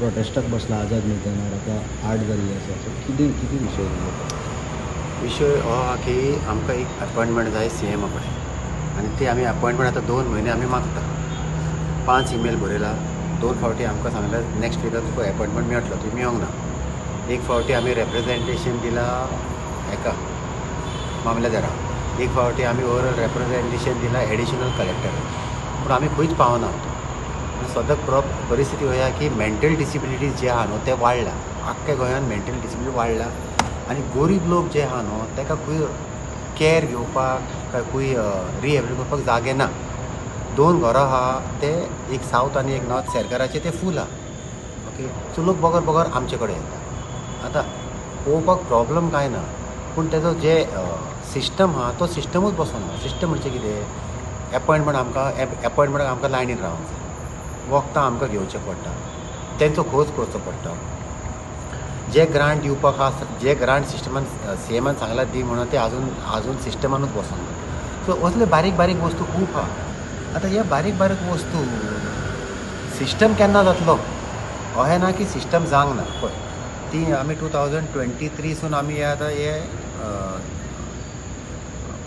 प्रोटेस्टाक बसला आझाद मैदानार आतां 8 जाल्ली आसा. सो कितें विशय जालो? विशय हो हा की आमकां एक अपॉयंटमेंट जाय CM कडेन आनी ती आमी अपॉयंटमेंट आतां 2 म्हयने आमी मागता. 5 ईमेल बरयला. 2 फावटी आमकां सांगल्यार नेक्स्ट विकाक तुका अपॉयंटमेंट मेळटलो, तुमी येवंक ना. एक फावटी आमी रेप्रेजेंटेशन दिलां हेका मामलेदाराक. एक फावटी आमी ओवरऑल रेप्रेजेंटेशन दिलां एडिशनल कलेक्टराक. पूण आमी खंयच पावना. सद्याक परिस्थिती अशी आहा की मेंटल डिसेबिलिटीज जे आहा न्हू ते वाडला. आख्ख्या गोंयांत मेंटल डिसेबिलिटी वाडला आनी गरीब लोक जे आहा न्हू ताका खंय कॅर घेवपाक काय खंय रिहेबिलिट करपाक जागे ना. 2 घरां आहा ते एक सावथ आनी एक नॉर्थ शेरकाराचे ते फूल आहा. ओके, सो लोक बगर आमचे कडेन येता. आतां पळोवपाक प्रॉब्लम कांय ना, पूण तेजो जे सिस्टम आहा तो सिस्टमूच बसना. सिस्टम म्हणजे कितें? अपॉयंटमेंटाक आमकां लायनीन रावंक जाय. वखदां आमकां घेवचें पडटा, तेंचो खोज करचो पडटा. जे ग्रांट दिवपाक आसा, जे ग्रांट सिस्टमान CMन सांगला दी म्हणून ते आजून सिस्टमानूच बसना. सो असले बारीक बारीक वस्तू खूब आहा. आतां हे बारीक बारीक वस्तू सिस्टम केन्ना जातलो अहें ना की सिस्टम जावंक ना. पळय, ती आमी 2023सून आमी हे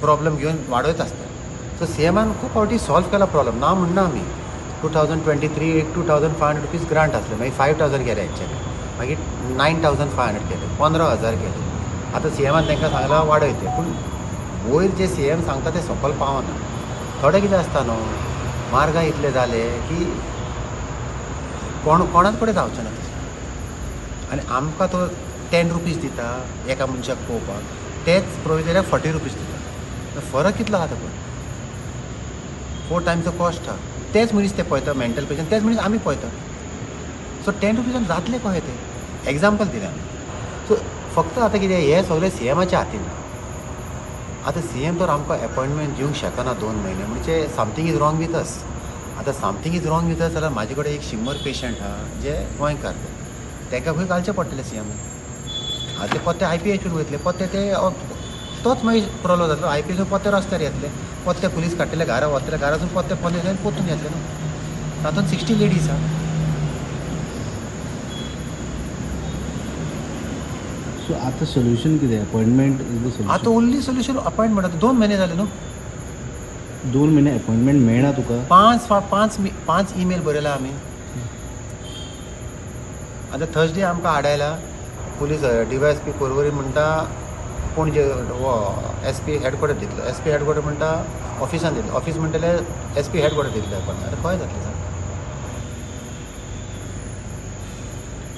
प्रॉब्लम घेवन वाडयत आसता. सो CMन खूब फावटी सॉल्व केला प्रॉब्लम, ना म्हणना आमी. 2023 एक 2500 रुपीज ग्रांट आसले, मागीर 5000 केले हेंच्यांनी, मागीर 9500 केले, 15000 केले. आतां CMन तांकां सांगलां वाडयते, पूण वयर जे CM सांगता ते सकयल पावना. थोडे कितें आसता न्हू, मार्गाय इतले जाले की कोणाच कडेन जावचें ना. आनी आमकां तो 10 रुपीज दिता एका मनशाक पळोवपाक, तेच प्रोविजनाक 40 रुपीज दिता. फरक कितलो आहा तो पळय. 4 टायम्स द कॉस्ट आहा. तेच मनीस ते पळयता मेंटल पेशंट, तेच मनीस आमी पळयता. सो 10 रुपीजान जातलें कशें तें? एग्जाम्पल दिलें आमी. सो फक्त आतां कितें, हें सगळें CMच्या हातीन. आतां CM तर आमकां अपॉयंटमेंट दिवंक शकना 2 म्हयने, म्हणजे समथींग इज रॉंग वीथ अस. आतां समथींग इज रॉंग वीथ अस जाल्यार म्हाजे कडेन एक 100 पेशंट आहा जे गोंयकार, तांकां खंय घालचें पडटलें CMन. आतां ते पत्ते IPHून वयतले, पत्ते ते तोच मागीर प्रॉब्लम जातलो. IPHून पत्ते रस्त्यार येतले, पत्ते पुलीस काडटले, घरा वतले, घरासून पत्ते पोतून येतले न्हू. तातूंत 60 लेडीज आहा. सो आतां सोल्युशन कितें? Appointment is the solution? आतां ओन्ली सोल्युशन अपॉयंटमेंट. आतां 2 म्हयने जाले न्हू. 2 म्हयने अपॉयंटमेंट मेळना तुका? 5 ईमेल बरयला आमी. आतां थर्सडे आमकां आडायला पुलीस DYSP पर्वरी म्हणटा पणजे SP हेडक्वॉर्टर दितलो. SP हेडक्वॉर्टर म्हणटा ऑफिसान दितलो, ऑफिस म्हणटले SP हेडक्वॉर्टर दितले. आतां खंय जातलें सांग?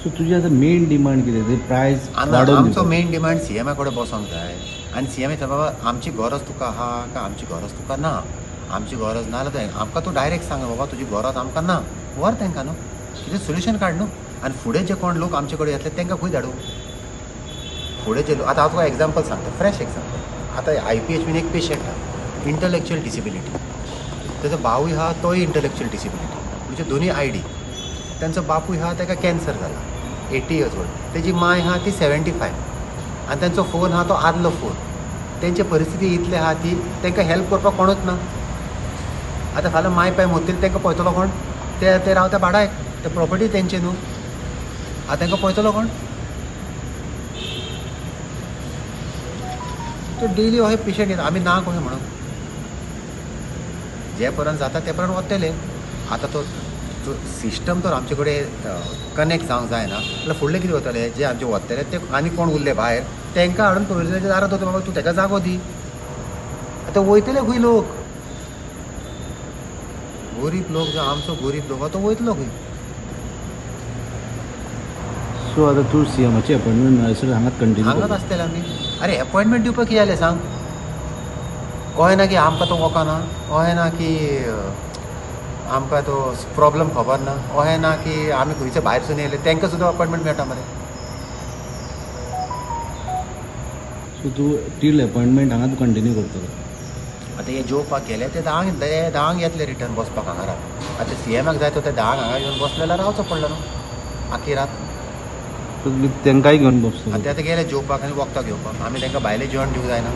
सो तुजी आतां मेन डिमांड कितें? ते प्रायस वाडोवन आमचो दिवपाक? मेन डिमांड CM कडेन बसोंक जाय आनी CM सांग बाबा आमची गरज तुका आहा काय आमची गरज तुका ना. आमची गरज ना जाल्यार आमकां तूं डायरेक्ट सांग बाबा तुजी गरज आमकां ना. व्हर तांकां न्हू, कितें सोल्युशन काड न्हू. आनी फुडें जे कोण लोक आमचे कडेन येतले तांकां खंय धाडूं? फुडें जे लोक, आतां हांव तुका एग्जाम्पल सांगता, फ्रेश एग्जाम्पल. आतां IPHून एक पेशंट आहा, इंटलेक्च्युअल डिसेबिलिटी. तेजो भावूय आहा तोय इंटलेक्च्युअल डिसेबिलिटी, म्हणजे दोनी ID. तांचो बापूय आहा ताका कॅन्सर जाला, 80 इयर्स ओल्ड. तेजी माय आहा ती 75 आनी तांचो फोन आहा तो आदलो फोन. तेंची परिस्थिती इतली आहा ती तांकां हेल्प करपाक कोणूच ना. आतां फाल्यां माय पाय मोत्तील तांकां पळयतलो कोण? ते रावता भाडायक, ते प्रॉपर्टी तेंचे न्हू. आतां तांकां पळयतलो कोण? तो डेली अशे पेशंट येता. आमी ना कशें म्हणून? जे पर्यंत जाता ते पर्यंत वतले. आतां तो सिस्टम तर आमचे कडेन कनेक्ट जावंक जायना जाल्यार फुडले कितें वतले? जे आमचे वतले ते आनी कोण उरले भायर तांकां हाडून प्रोविजनाच्या दारांत दवरतले. बाबा तूं ताका जागो दी. आतां वयतले खंय लोक? गरीब लोक जो आमचो गरीब लोक तो वयतलो खंय? सो आतां तूं CMची अपॉयंटमेंट मेळसर हांगाच कंटिन्यू हांगाच आसतले आमी. अरे अपॉयंटमेंट दिवपाक कितें जालें सांग? कळ्ळें ना की आमकां तो वखना, कळ्ळें ना की आमकां तो प्रॉब्लम खबर ना, अशें ना की आमी खंयचे भायरसून येयले तांकां सुद्दां अपॉयंटमेंट मेळटा मरे. सो तूं टील अपॉयंटमेंट हांगाच कंटिन्यू करतलो? आतां हे जेवपाक गेले ते 10 येतले रिटर्न बसपाक हांगा रात. आतां CMक जाय तो ते 10 हांगा येवन बसले जाल्यार रावचो पडलो न्हू आख्खी रात. सो तांकांय घेवन बसतलो? आतां गेले जेवपाक आनी वखदां घेवपाक, आमी तांकां भायलें जेवण दिवंक जायना.